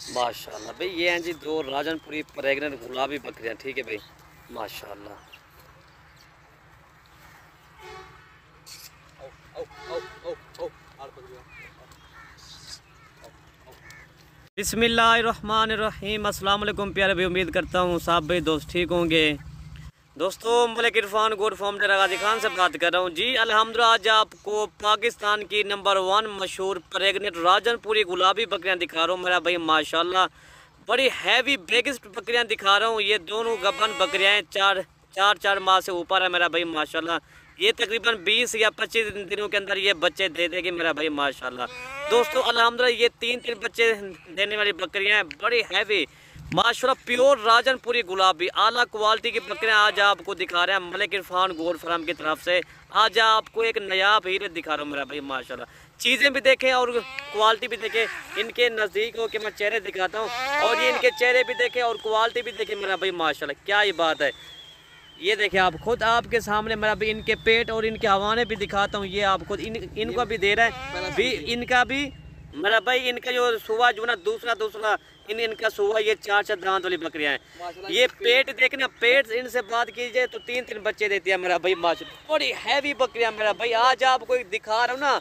माशाल्लाह भाई। ये हैं जी दो राजनपुरी प्रेग्नेंट गुलाबी बकरियां, ठीक है भाई माशाल्लाह। बिस्मिल्लाहिर्रहमानिर्रहीम। अस्सलाम वालेकुम प्यारे भाई, उम्मीद करता हूँ सब भाई दोस्त ठीक होंगे। दोस्तों मलिक इरफान गोड फार्म गाजी खान से बात कर रहा हूँ जी। अल्हम्दुलिल्लाह आज आपको पाकिस्तान की नंबर 1 मशहूर प्रेग्नेंट राजनपुरी गुलाबी बकरियां दिखा रहा हूँ मेरा भाई माशाल्लाह। बड़ी हैवी बिगेस्ट बकरियां दिखा रहा हूँ। ये दोनों गबन बकरियां चार माह से ऊपर है मेरा भाई माशाल्लाह। ये तकरीबन 20 या 25 दिनों के अंदर ये बच्चे दे देगी मेरा भाई माशाल्लाह। दोस्तों अल्हम्दुलिल्लाह ये 3 बच्चे देने वाली बकरियां हैं, बड़ी हैवी माशाल्लाह, प्योर राजनपुरी गुलाबी आला क्वालिटी की बकरियां आज आपको दिखा रहे हैं मलिक इरफान गोड फार्म की तरफ से। आज आपको एक नायाब हीरे दिखा रहा हूँ मेरा भाई माशाल्लाह। चीज़ें भी देखें और क्वालिटी भी देखें। इनके नज़दीक होकर मैं चेहरे दिखाता हूँ और ये इनके चेहरे भी देखें और क्वालिटी भी देखें मेरा भाई माशाल्लाह। क्या ही बात है। ये देखें आप खुद आपके सामने मेरा भाई इनके पेट और इनके हवाने भी दिखाता हूँ। ये आप खुद इनको भी दे रहा है भी, इनका भी मेरा भाई इनका जो सुबह जो ना दूसरा इनका सुबह ये 4 दांत वाली बकरियां हैं। ये पेट देखना, पेट इनसे बात कीजिए तो 3 बच्चे देती है मेरा भाई माशाल्लाह। बड़ी हैवी बकरियां मेरा भाई। आज आपको एक दिखा रहा हूँ ना,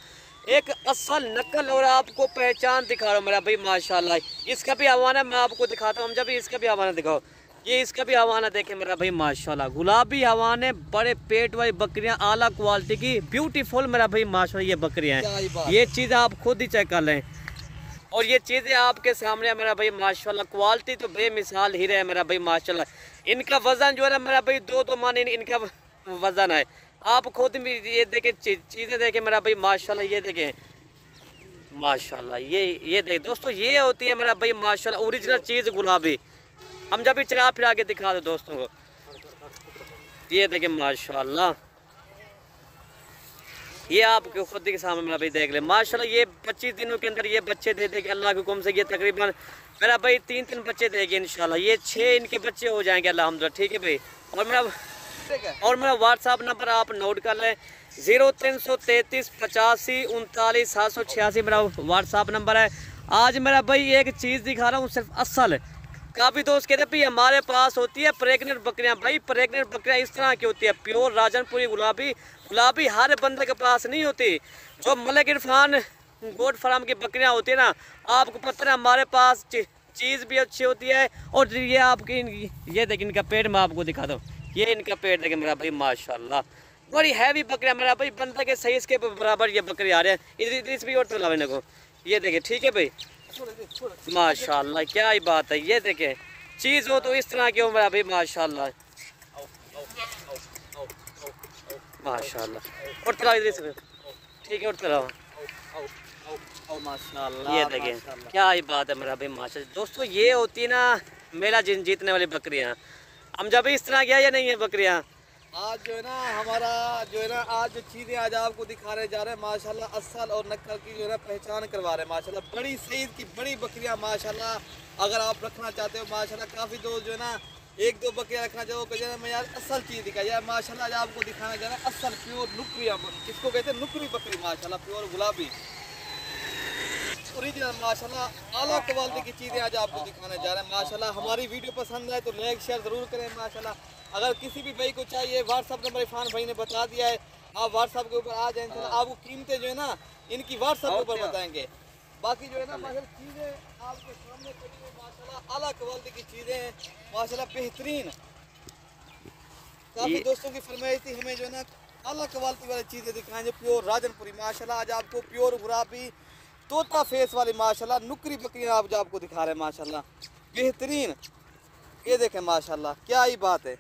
एक असल नकल और आपको पहचान दिखा रहा हूँ मेरा भाई माशाल्लाह। इसका भी हवाना मैं आपको दिखाता हूँ। जब इसका भी हवाना दिखाओ, ये इसका भी हवाना देखे मेरा भाई माशाल्लाह। गुलाबी हवाने, बड़े पेट वाली बकरियां, आला क्वालिटी की, ब्यूटीफुल मेरा भाई माशाल्लाह ये बकरियां हैं। ये चीज़ आप खुद ही चेक कर लें और ये चीज़ें आपके सामने है मेरा भाई माशाल्लाह। क्वालिटी तो बेमिसाल हीरे है मेरा भाई माशाल्लाह। इनका वजन जो है ना मेरा भाई 2 मन इनका वजन है। आप खुद भी ये देखें, चीज़ें देखें मेरा भाई माशाल्लाह। ये देखें माशाल्लाह, ये देख दोस्तों, ये होती है मेरा भाई माशाल्लाह ओरिजिनल चीज़ गुलाबी। हम जब भी चला फिर आगे दिखा दो दोस्तों को। ये देखें माशाल्लाह, ये आपके खुद के सामने मेरा भाई देख ले माशाल्लाह। ये 25 दिनों के अंदर ये बच्चे दे देंगे अल्लाह के हुक्म से। ये तकरीबन मेरा भाई 3 बच्चे देंगे इंशाल्लाह। ये 6 इनके बच्चे हो जाएंगे अल्हम्दुलिल्लाह, ठीक है भाई। और मेरा व्हाट्सअप नंबर आप नोट कर लें, 0333 85 39 786 मेरा व्हाट्सअप नंबर है। आज मेरा भाई एक चीज़ दिखा रहा हूँ सिर्फ असल। काफ़ी दोस्त कहते भाई हमारे पास होती है प्रेग्नेंट बकरियां। भाई प्रेग्नेंट बकरियां इस तरह की होती है, प्योर राजनपुरी गुलाबी हर बंदे के पास नहीं होती। जो मलिक इरफान गोड फार्म की बकरियां होती है ना, आपको पता है हमारे पास चीज़ भी अच्छी होती है। और ये आपकी ये देखिए इनका पेट मैं आपको दिखा दूँ। ये इनका पेट देखें मेरा भाई माशाल्लाह। बड़ी हैवी बकरियां मेरा भाई, बंदे के साइज़ के बराबर ये बकरी आ रहे हैं। इस भी और तो लाने को ये देखें, ठीक है भाई माशाल्लाह। क्या ही बात है। ये देखें चीज़ हो तो इस तरह की हो मेरा भाई माशाल्लाह माशाल्लाह। और तरह इधर से ठीक है, और तरह माशाल्लाह। ये देखें क्या ही बात है मेरा भाई माशाल्लाह। दोस्तों ये होती है ना मेला जीतने वाली बकरियाँ। हम जब इस तरह किया या नहीं है बकरियाँ। आज जो है ना हमारा जो है ना आज जो चीज़ें आज आपको दिखाने जा रहे हैं माशाल्लाह, असल और नकल की जो है ना पहचान करवा रहे हैं माशाल्लाह। बड़ी साइज़ की बड़ी बकरियां माशाल्लाह अगर आप रखना चाहते हो माशाल्लाह। काफ़ी दोस्त जो है ना 1-2 बकरियां रखना चाहो तो जो है मैं यार असल चीज़ दिखाई यार माशाल्लाह। आज आपको दिखाना जा रहा है असल प्योर नुकरिया, इसको कहते हैं नुकरी बकरी माशाल्लाह, प्योर गुलाबी ओरिजिनल माशाल्लाह आला क्वालिटी की चीज़ें आज आपको दिखाने जा रहे हैं माशाल्लाह। हमारी वीडियो पसंद आए तो लाइक शेयर ज़रूर करें माशाल्लाह। अगर किसी भी भाई को चाहिए व्हाट्सअप नंबर इरफान भाई ने बता दिया है, आप व्हाट्सअप के ऊपर आ जाए इंशाल्लाह। आपको कीमतें जो है ना इनकी व्हाट्सअप के ऊपर बताएंगे। बाकी जो है ना माशाल्लाह चीज़ें आपके सामने करेंगे माशाल्लाह। आला क्वालिटी की चीज़ें हैं माशाल्लाह, बेहतरीन। काफ़ी दोस्तों की फरमाइश थी हमें जो है ना आला क्वालिटी वाली चीज़ें दिखाएंगे, प्योर राजनपुरी माशाल्लाह। आज आपको प्योर गुलाबी तोता फेस वाली माशाल्लाह नुकरी बकरियां आपको दिखा रहे हैं माशाल्लाह, बेहतरीन। ये देखें माशाल्लाह, क्या ही बात है।